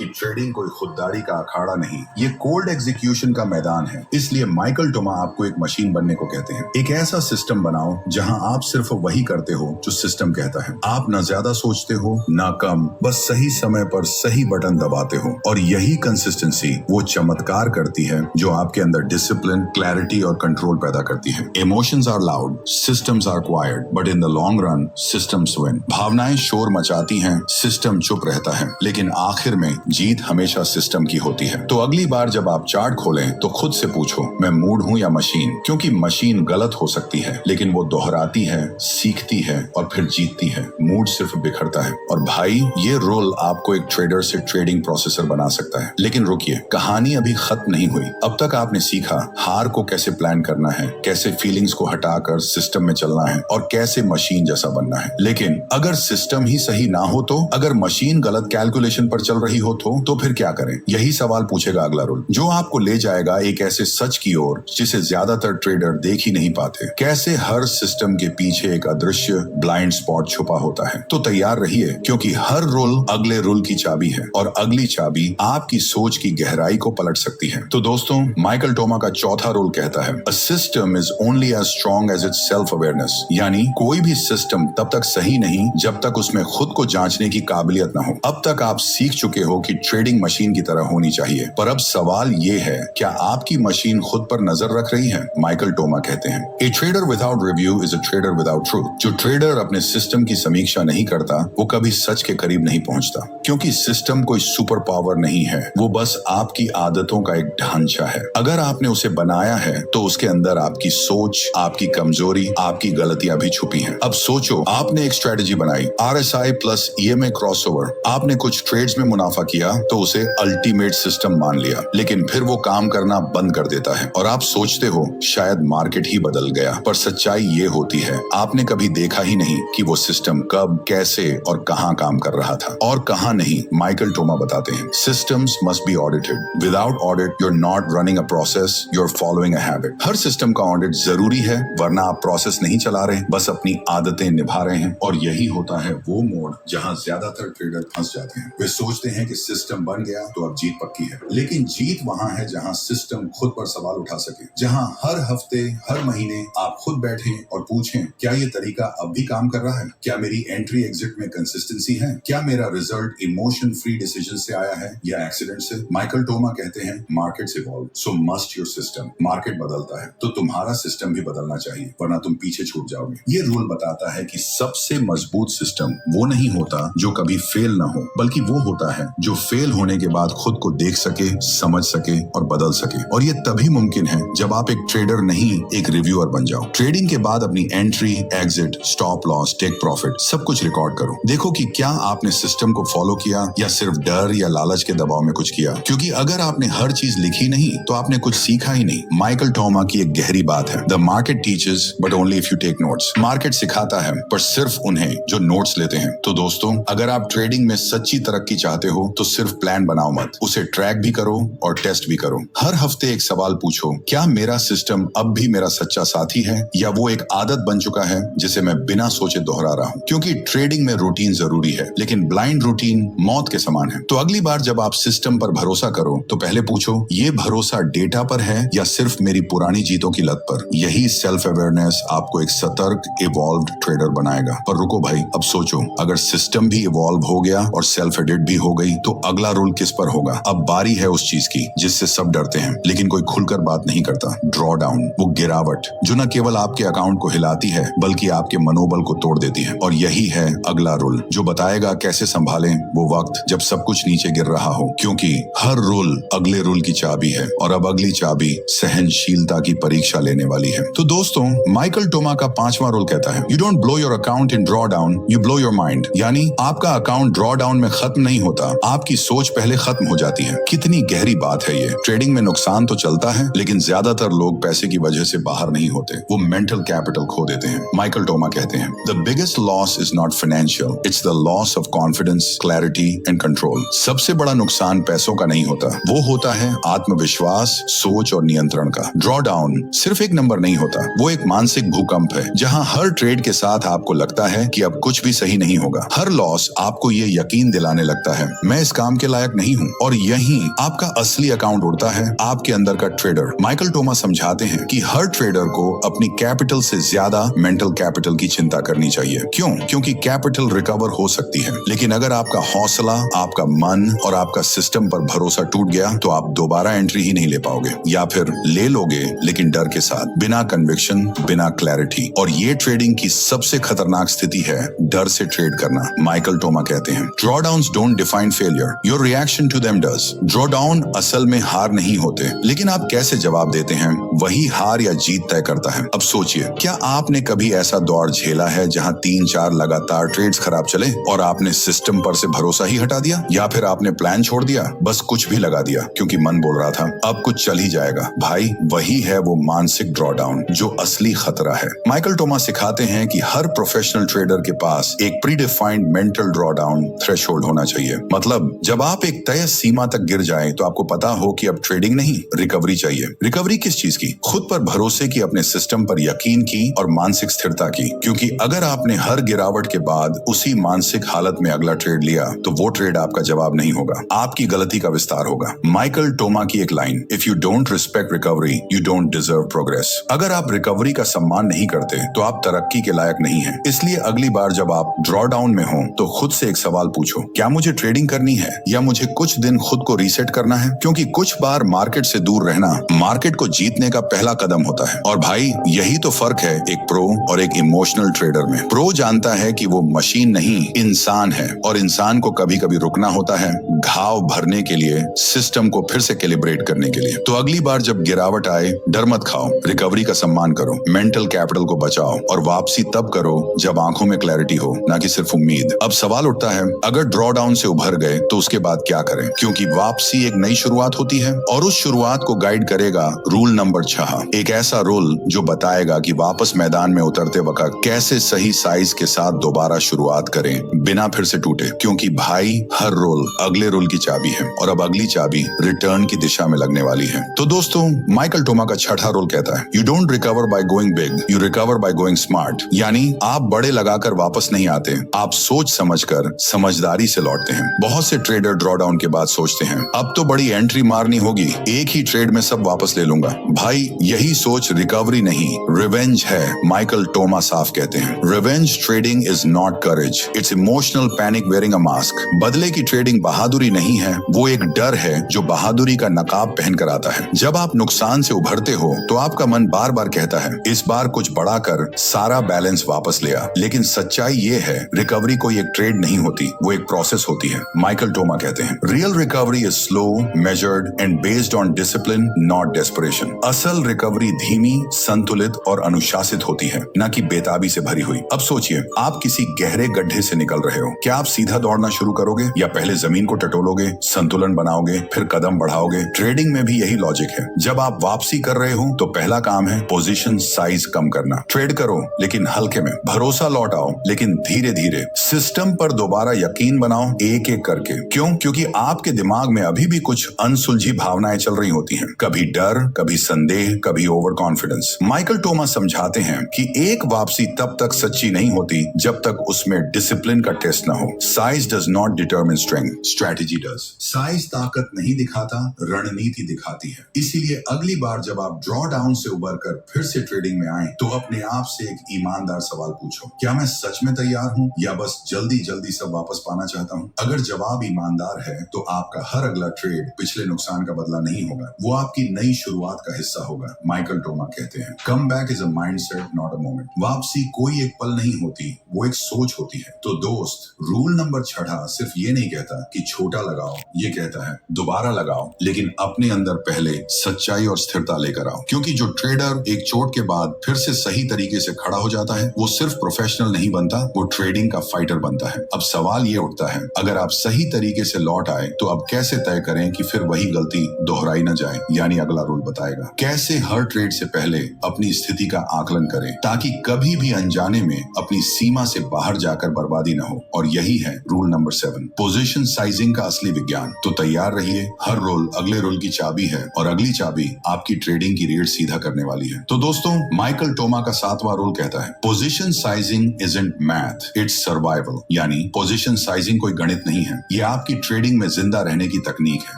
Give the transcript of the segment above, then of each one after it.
कि ट्रेडिंग कोई खुददारी का अखाड़ा नहीं, ये कोल्ड एग्जीक्यूशन का मैदान है। इसलिए माइकल टोमा आपको एक मशीन बनने को कहते हैं। एक ऐसा सिस्टम बनाओ जहां आप सिर्फ वही करते हो जो सिस्टम कहता है। आप न ज्यादा सोचते हो न कम, बस सही समय पर सही बटन दबाते हो। और यही कंसिस्टेंसी वो चमत्कार करती है जो आपके अंदर डिसिप्लिन, क्लैरिटी और कंट्रोल पैदा करती है। Emotions are loud, systems are quiet, but in the long run systems win. भावनाएं शोर मचाती हैं, सिस्टम चुप रहता है, लेकिन आखिर में जीत हमेशा सिस्टम की होती है। तो अगली बार जब आप चार्ट खोलें तो खुद से पूछो, मैं मूड हूं या मशीन? क्योंकि मशीन गलत हो सकती है, लेकिन वो दोहराती है, सीखती है और फिर जीतती है। मूड सिर्फ बिखरता है। और भाई, ये रोल आपको एक ट्रेडर से ट्रेडिंग प्रोसेसर बना सकता है। लेकिन रुकिए, कहानी अभी खत्म नहीं हुई। अब तक आपने सीखा हार को कैसे प्लान करना है, कैसे फीलिंग्स को हटाकर सिस्टम में चलना है और कैसे मशीन जैसा बनना है। लेकिन अगर सिस्टम ही सही ना हो तो, अगर मशीन गलत कैलकुलेशन पर चल रही हो तो फिर क्या करें? यही सवाल पूछेगा अगला रोल, जो आपको ले जाएगा एक ऐसे सच की ओर जिसे ज्यादातर ट्रेडर देख ही नहीं पाते। कैसे हर सिस्टम के पीछे एक अदृश्य ब्लाइंड स्पॉट छुपा होता है। तो तैयार रहिए, क्योंकि हर रोल अगले रोल की चाबी है और अगली चाबी आपकी सोच की गहराई को पलट सकती है। तो दोस्तों, माइकल टोमा का चौथा रोल कहता है, a system is only as strong as its self awareness. यानी कोई भी सिस्टम तब तक सही नहीं जब तक उसमें खुद को जांचने की काबिलियत न हो। अब तक आप सीख चुके हो कि ट्रेडिंग मशीन की तरह होनी चाहिए, पर अब सवाल ये है, क्या आपकी मशीन खुद पर नजर रख रही है? माइकल टोमा कहते हैं, ए trader without review is a trader without truth. जो ट्रेडर अपने सिस्टम की समीक्षा नहीं करता, वो कभी सच के करीब नहीं पहुंचता। क्योंकि सिस्टम कोई सुपर पावर नहीं है, वो बस आपकी आदतों का एक ढांचा है। अगर आपने उसे बनाया है तो उसके अंदर आपकी सोच, आपकी कमजोरी, आपकी गलतियां भी छुपी हैं। अब सोचो, आपने एक स्ट्रेटेजी बनाई, RSI प्लस EMA क्रॉसओवर। आपने कुछ ट्रेड्स में मुनाफा किया तो उसे अल्टीमेट सिस्टम मान लिया, लेकिन फिर वो काम करना बंद कर देता है और आप सोचते हो शायद मार्केट ही बदल गया। पर सच्चाई ये होती है, आपने कभी देखा ही नहीं कि वो सिस्टम कब, कैसे और कहां काम कर रहा था और कहां नहीं। माइकल टोमा बताते हैं, systems must be audited. Without audit you are not running a process, you are following a habit. हर सिस्टम का ऑडिट जरूरी है, वरना आप प्रोसेस नहीं चला रहे, बस अपनी आदतें निभा रहे हैं। और यही होता है वो मोड़ जहां ज्यादातर ट्रेडर फंस जाते हैं। वे सोचते हैं कि सिस्टम बन गया तो अब जीत पक्की है, लेकिन जीत वहां है जहां सिस्टम खुद पर सवाल उठा सके, जहां हर हफ्ते, हर महीने आप खुद बैठें और पूछें, क्या ये तरीका अब भी काम कर रहा है? क्या मेरी एंट्री एग्जिट में कंसिस्टेंसी है? क्या मेरा रिजल्ट इमोशन फ्री डिसीजन से आया है या एक्सीडेंट से? माइकल टोमा कहते हैं, markets evolve, so must your system. Market बदलता है तो तुम्हारा सिस्टम भी बदलना चाहिए, वरना तुम पीछे छूट जाओगे। ये रूल बताता है कि सबसे मजबूत सिस्टम वो नहीं होता जो कभी फेल ना हो, बल्कि वो होता है जो फेल होने के बाद खुद को देख सके, समझ सके और बदल सके। और ये तभी मुमकिन है जब आप एक ट्रेडर नहीं, एक रिव्यूअर बन जाओ। ट्रेडिंग के बाद अपनी entry, exit, stop loss, take profit सब कुछ रिकॉर्ड करो। देखो कि क्या आपने सिस्टम को फॉलो किया या सिर्फ डर या लालच के दबाव में कुछ किया। क्योंकि अगर आपने हर चीज लिखी नहीं तो आपने कुछ सीखा ही नहीं। माइकल टोमा की एक गहरी बात है, the market teaches but only if you take notes. Market सिखाता है पर सिर्फ उन्हें जो नोट्स लेते हैं। तो दोस्तों, अगर आप ट्रेडिंग में सच्ची तरक्की चाहते हो तो सिर्फ प्लान बनाओ मत, उसे ट्रैक भी करो और टेस्ट भी करो। हर हफ्ते एक सवाल पूछो, क्या मेरा सिस्टम अब भी मेरा सच्चा साथी है या वो एक आदत बन चुका है जिसे मैं बिना सोचे दोहरा रहा हूँ? क्योंकि ट्रेडिंग में रूटीन जरूरी है, लेकिन ब्लाइंड रूटीन मौत के समान है। तो अगली बार जब आप सिस्टम पर भरोसा करो तो पहले पूछो, ये भरोसा डेटा पर है या सिर्फ मेरी पुरानी जीतों की लत पर? यही सेल्फ अवेयरनेस आपको एक सतर्क, इवॉल्व्ड ट्रेडर बनाएगा। पर रुको भाई, अब सोचो, अगर सिस्टम भी इवॉल्व हो गया और सेल्फ एडिट भी हो गई तो अगला रोल किस पर होगा? अब बारी है उस चीज की जिससे सब डरते हैं लेकिन कोई खुलकर बात नहीं करता, ड्रॉ डाउन। वो गिरावट जो न केवल आपके अकाउंट को हिलाती है बल्कि आपके मनोबल को तोड़ देती है। और यही है अगला रोल जो बताएगा कैसे संभालें वो वक्त जब सब कुछ नीचे गिर रहा हो। क्योंकि हर रोल अगले रोल की चाबी है और अब अगली चाबी सहनशीलता की परीक्षा लेने वाली है। तो दोस्तों, माइकल टोमा का पांचवा रोल कहता है, you don't blow your account in draw down, you blow your mind. यानी आपका अकाउंट ड्रॉ डाउन में खत्म नहीं होता, आपकी सोच पहले खत्म हो जाती है। कितनी गहरी बात है ये। ट्रेडिंग में नुकसान तो चलता है, लेकिन ज्यादातर लोग पैसे की वजह से बाहर नहीं होते, वो मेंटल कैपिटल खो देते हैं। माइकल टोमा कहते हैं, the biggest loss is not financial, it's the loss of confidence, clarity and control. सबसे बड़ा नुकसान पैसों का नहीं होता, वो होता है आत्मविश्वास, सोच और नियंत्रण का। ड्रॉ डाउन सिर्फ एक नंबर नहीं होता, वो एक मानसिक भूकंप है जहां हर ट्रेड के साथ आपको लगता है कि अब कुछ भी सही नहीं होगा। हर लॉस आपको ये यकीन दिलाने लगता है, मैं इस इस काम के लायक नहीं हूँ। और यहीं आपका असली अकाउंट उड़ता है, आपके अंदर का ट्रेडर। माइकल टोमा समझाते हैं कि हर ट्रेडर को अपनी कैपिटल से ज्यादा मेंटल कैपिटल की चिंता करनी चाहिए। क्यों? क्योंकि कैपिटल रिकवर हो सकती है, लेकिन अगर आपका हौसला, आपका मन और आपका सिस्टम पर भरोसा टूट गया तो आप दोबारा एंट्री ही नहीं ले पाओगे, या फिर ले लोगे लेकिन डर के साथ, बिना कन्विक्शन, बिना क्लैरिटी। और ये ट्रेडिंग की सबसे खतरनाक स्थिति है, डर से ट्रेड करना। माइकल टोमा कहते हैं, drawdowns don't define failure, your reaction to them does. Drawdown असल में हार नहीं होते, लेकिन आप कैसे जवाब देते हैं वही हार या जीत तय करता है। अब सोचिए, क्या आपने कभी ऐसा दौर झेला है जहां 3-4 लगातार ट्रेड्स खराब चले और आपने सिस्टम पर से भरोसा ही हटा दिया, या फिर आपने प्लान छोड़ दिया, बस कुछ भी लगा दिया क्योंकि मन बोल रहा था अब कुछ चल ही जाएगा? भाई, वही है वो मानसिक ड्रॉडाउन जो असली खतरा है। माइकल टोमा सिखाते हैं कि हर प्रोफेशनल ट्रेडर के पास एक प्रीडिफाइंड मेंटल ड्रॉडाउन थ्रेशोल्ड होना चाहिए। मतलब जब आप एक तय सीमा तक गिर जाएं तो आपको पता हो कि अब ट्रेडिंग नहीं, रिकवरी चाहिए। रिकवरी किस चीज की? खुद पर भरोसे की, अपने सिस्टम पर यकीन की और मानसिक स्थिरता की। क्योंकि अगर आपने हर गिरावट के बाद उसी मानसिक हालत में अगला ट्रेड लिया तो वो ट्रेड आपका जवाब नहीं होगा, आपकी गलती का विस्तार होगा। माइकल टोमा की एक line, if you don't respect recovery you don't deserve progress. अगर आप रिकवरी का सम्मान नहीं करते तो आप तरक्की के लायक नहीं हैं। इसलिए अगली बार जब आप ड्रॉ डाउन में हो तो खुद से एक सवाल पूछो, क्या मुझे ट्रेडिंग करनी है या मुझे कुछ दिन खुद को रीसेट करना है? क्योंकि कुछ बार मार्केट से दूर रहना मार्केट को जीतने का पहला कदम होता है। और भाई, यही तो फर्क है एक प्रो और एक इमोशनल ट्रेडर में। प्रो जानता है कि वो मशीन नहीं, इंसान है, और इंसान को कभी कभी रुकना होता है, घाव भरने के लिए, सिस्टम को फिर से कैलिब्रेट करने के लिए। तो अगली बार जब गिरावट आए, डर मत खाओ, रिकवरी का सम्मान करो, मेंटल कैपिटल को बचाओ और वापसी तब करो जब आंखों में क्लैरिटी हो, ना कि सिर्फ उम्मीद। अब सवाल उठता है, अगर ड्रॉ डाउन से उभर गए तो उसके बाद क्या करें? क्योंकि वापसी एक नई शुरुआत होती है और उस शुरुआत को गाइड करेगा रूल नंबर 6, एक ऐसा रूल जो बताएगा कि वापस मैदान में उतरते वक्त कैसे सही साइज के साथ दोबारा शुरुआत करें बिना फिर से टूटे। क्योंकि भाई, हर रोल अगले रोल की चाबी है और अब अगली चाबी रिटर्न की दिशा में लगने वाली है। तो दोस्तों, माइकल टोमा का 6ठा रोल कहता है, you don't recover by going big, you recover by going smart. यानी आप बड़े लगाकर वापस नहीं आते, आप सोच समझकर समझदारी से लौटते हैं। बहुत से ट्रेडर ड्रॉ डाउन के बाद सोचते हैं, अब तो बड़ी एंट्री मारनी होगी, एक ही ट्रेड में सब वापस ले लूंगा। भाई, यही सोच रिकवरी नहीं, रिवेंज है। माइकल टोमा साफ कहते हैं, revenge trading is not courage, it's emotional panic wearing a mask. बदले की ट्रेडिंग बहादुरी नहीं है, वो एक डर है जो बहादुरी का नकाब पहनकर आता है। जब आप नुकसान से उभरते हो तो आपका मन बार बार कहता है, इस बार कुछ बड़ा कर, सारा बैलेंस वापस ले आ। लेकिन सच्चाई ये है, रिकवरी कोई एक ट्रेड नहीं होती, वो एक प्रोसेस होती है। माइकल टोमा कहते हैं, real recovery is slow, measured and based on discipline, not desperation. असल रिकवरी धीमी, संतुलित और अनुशासित होती है, न कि बेताबी से भरी हुई। अब सोचिए, आप किसी गहरे गड्ढे से निकल रहे हो, क्या आप सीधा दौड़ना शुरू करोगे या पहले जमीन को टटोलोगे, संतुलन बनाओगे, फिर कदम बढ़ाओगे? ट्रेडिंग में भी यही लॉजिक है। जब आप वापसी कर रहे हो तो पहला काम है पोजीशन साइज कम करना। ट्रेड करो लेकिन हल्के में, भरोसा लौटाओ लेकिन धीरे धीरे, सिस्टम पर दोबारा यकीन बनाओ एक एक करके। क्यों? क्योंकि आपके दिमाग में अभी भी कुछ अनसुलझी भावनाएं चल रही होती हैं, कभी डर, कभी संदेह, कभी ओवर कॉन्फिडेंस। माइकल टोमा समझाते हैं कि एक वापसी तब तक सच्ची नहीं होती जब तक उसमें डिसिप्लिन का टेस्ट ना हो। Size does not determine strength, strategy does. Size ताकत नहीं दिखाता, रणनीति दिखाती है। इसीलिए अगली बार जब आप ड्रॉ डाउन से उबरकर फिर से ट्रेडिंग में आए तो अपने आप से एक ईमानदार सवाल पूछो, क्या मैं सच में तैयार हूँ या बस जल्दी जल्दी सब वापस पाना चाहता हूँ? अगर जवाब ईमानदार है तो आपका हर अगला ट्रेड पिछले नुकसान का बदला नहीं होगा, वो आपकी नई शुरुआत का हिस्सा होगा। माइकल टोमा कहते हैं, come back is a mindset not a moment. वापसी कोई एक पल नहीं होती, वो एक सोच होती है। तो दोस्त, रूल नंबर 6 सिर्फ ये नहीं कहता कि छोटा लगाओ, ये कहता है दोबारा लगाओ, लेकिन अपने अंदर पहले सच्चाई और स्थिरता लेकर आओ। क्योंकि जो ट्रेडर एक चोट के बाद फिर से सही तरीके से खड़ा हो जाता है, वो सिर्फ प्रोफेशनल नहीं बनता, वो ट्रेडिंग का फाइटर बनता है। अब सवाल ये उठता है, अगर आप सही तरीके से लौट आए तो अब कैसे तय करें कि फिर वही गलती दोहराई न जाए? यानी अगला रूल बताएगा कैसे हर ट्रेड से पहले अपनी स्थिति का आकलन करें ताकि कभी भी अनजाने में अपनी सीमा से बाहर जाकर बर्बादी न हो। और यही है रूल नंबर 7, पोजीशन साइजिंग का असली विज्ञान। तो तैयार रहिए, हर रोल अगले रोल की चाबी है और अगली चाबी आपकी ट्रेडिंग की रेट सीधा करने वाली है। तो दोस्तों, माइकल टोमा का 7वां रूल कहता है, position sizing isn't math, it's survival. यानी पोजीशन साइजिंग कोई गणित नहीं है, ये ये आपकी ट्रेडिंग में जिंदा रहने की तकनीक है।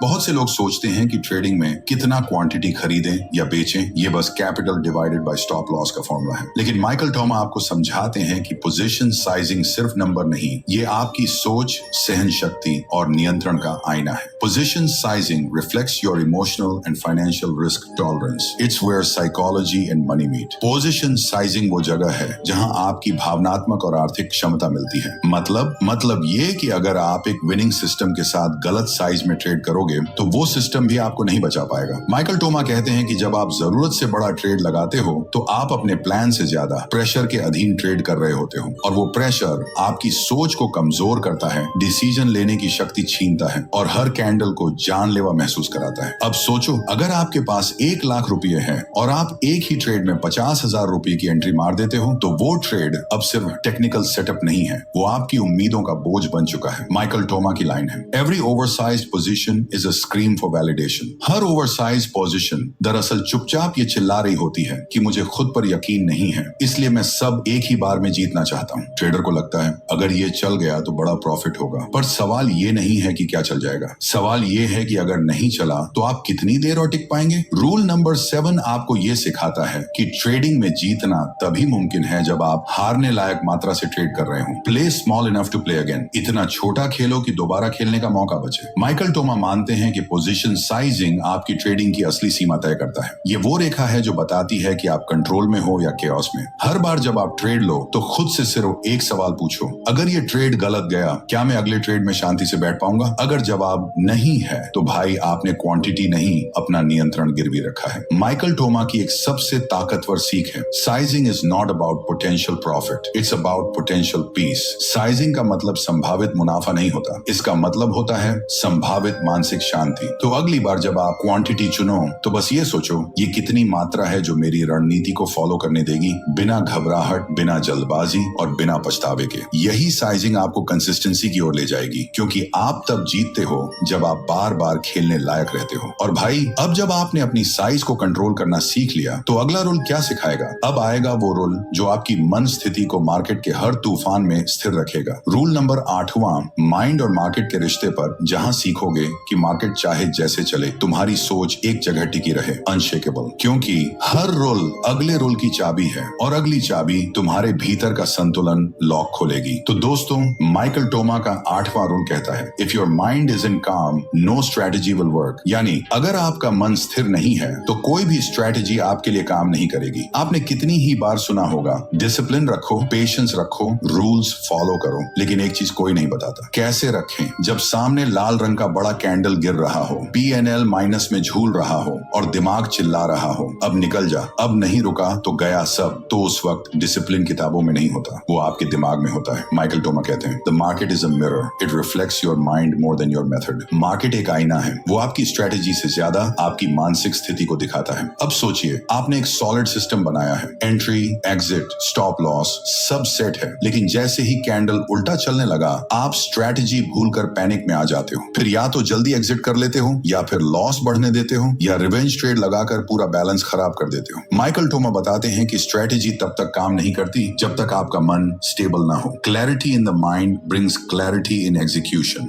बहुत से लोग सोचते हैं कि ट्रेडिंग में कितना क्वांटिटी खरीदें या बेचें ये बस capital divided by stop loss का फॉर्मूला है, लेकिन माइकल टोमा आपको समझाते हैं कि पोजीशन साइजिंग सिर्फ नंबर नहीं, ये आपकी सोच, सहन शक्ति और नियंत्रण का आईना है। Position sizing reflects your emotional and financial risk tolerance. It's where psychology and money meet. Position sizing वो जगह है जहां आपकी भावनात्मक और आर्थिक क्षमता मिलती है। मतलब ये कि अगर आप एक विनिंग सिस्टम के साथ गलत साइज में ट्रेड करोगे तो वो सिस्टम भी आपको नहीं बचा पाएगा। माइकल टोमा कहते हैं कि जब आप जरूरत से बड़ा ट्रेड लगाते हो तो आप अपने प्लान से ज्यादा प्रेशर के अधीन ट्रेड कर रहे होते हो, और वो प्रेशर आपकी सोच को कमजोर करता है, डिसीजन लेने की शक्ति छीनता है और हर कैंडल को जानलेवा महसूस कराता है। अब सोचो, अगर आपके पास 1 लाख रुपए है और आप एक ही ट्रेड में 50,000 रुपए की एंट्री मार देते हो तो वो ट्रेड अब सिर्फ टेक्निकल सेटअप नहीं है, वो आपकी उम्मीदों का बोझ बन चुका है। माइकल टोमा की लाइन है, every oversized position is a scream for validation. Her oversized position दरअसल चुपचाप ये चिल्ला रही होती है कि मुझे खुद पर यकीन नहीं है, इसलिए मैं सब एक ही बार में जीतना चाहता हूँ। ट्रेडर को लगता है अगर ये चल गया तो बड़ा प्रॉफिट होगा, पर सवाल ये नहीं है कि क्या चल जाएगा, सवाल ये है कि अगर नहीं चला तो आप कितनी देर और टिक पाएंगे। रूल नंबर 7 आपको ये सिखाता है कि ट्रेडिंग में जीतना तभी मुमकिन है जब आप हारने लायक मात्रा से ट्रेड कर रहे हो। Play small enough to play again. इतना छोटा खेलो कि दोबारा खेलने का मौका बचे। माइकल टोमा मानते हैं कि पोजीशन साइजिंग आपकी ट्रेडिंग की असली सीमा तय करता है। ये वो रेखा है जो बताती है कि आप कंट्रोल में हो या केओस में। हर बार जब आप ट्रेड लो तो खुद से सिर्फ एक सवाल पूछो, अगर ये ट्रेड गलत गया क्या मैं अगले ट्रेड में शांति से बैठ पाऊंगा। अगर जवाब नहीं है तो भाई आपने क्वांटिटी नहीं अपना नियंत्रण गिरवी रखा है। माइकल टोमा की एक सबसे ताकतवर सीख है, sizing is not about potential profit, it's about potential peace. Sizing का मतलब संभावित मुनाफा नहीं होता, इसका मतलब होता है संभावित मानसिक शांति। तो अगली बार जब आप क्वांटिटी चुनो तो बस ये सोचो ये कितनी मात्रा है जो मेरी रणनीति को फॉलो करने देगी, बिना घबराहट, बिना जल्दबाजी और बिना पछतावे के। यही साइजिंग आपको कंसिस्टेंसी की ओर ले जाएगी, क्योंकि आप तब जीतते हो जब आप बार बार खेलने लायक रहते हो। और भाई अब जब आपने अपनी साइज को कंट्रोल करना सीख लिया तो अगला रूल क्या सिखाएगा। अब आएगा वो रूल जो आपकी मन स्थिति को मार्केट के हर तूफान में स्थिर रखेगा। रूल नंबर 8वां, माइंड और मार्केट के रिश्ते पर, जहां सीखोगे कि मार्केट चाहे जैसे चले तुम्हारी सोच एक जगह टिकी रहे, अनशेकेबल। क्योंकि हर रूल अगले रूल की चाबी है और अगली चाबी तुम्हारे भीतर का संतुलन लॉक खोलेगी। तो दोस्तों, माइकल टोमा का 8वां रूल कहता है, if your mind is in काम नो स्ट्रेटेजी विल वर्क। यानी अगर आपका मन स्थिर नहीं है तो कोई भी स्ट्रेटेजी आपके लिए काम नहीं करेगी। आपने कितनी ही बार सुना होगा, डिसिप्लिन रखो, पेशेंस रखो, रूल्स फॉलो करो, लेकिन एक चीज कोई नहीं बताता, कैसे रखें। जब सामने लाल रंग का बड़ा कैंडल गिर रहा हो, PNL माइनस में झूल रहा हो और दिमाग चिल्ला रहा हो, अब निकल जा, अब नहीं रुका तो गया सब, तो उस वक्त डिसिप्लिन किताबों में नहीं होता, वो आपके दिमाग में होता है। माइकल टोमा कहते हैं, the market is a mirror, it reflects your mind more than your method. Market एक आईना है, वो आपकी स्ट्रेटेजी से ज्यादा आपकी मानसिक स्थिति को दिखाता है। अब सोचिए, आपने एक सॉलिड सिस्टम बनाया है, एंट्री, एग्जिट, स्टॉप लॉस सब सेट है, लेकिन जैसे ही कैंडल उल्टा चलने लगा आप स्ट्रेटेजी भूलकर पैनिक में आ जाते हो। फिर या तो जल्दी एग्जिट कर लेते हो, या फिर लॉस बढ़ने देते हो, या रिवेंज ट्रेड लगाकर पूरा बैलेंस खराब कर देते हो। माइकल टोमा बताते हैं कि स्ट्रेटेजी तब तक काम नहीं करती जब तक आपका मन स्टेबल ना हो। Clarity in the mind brings clarity in execution.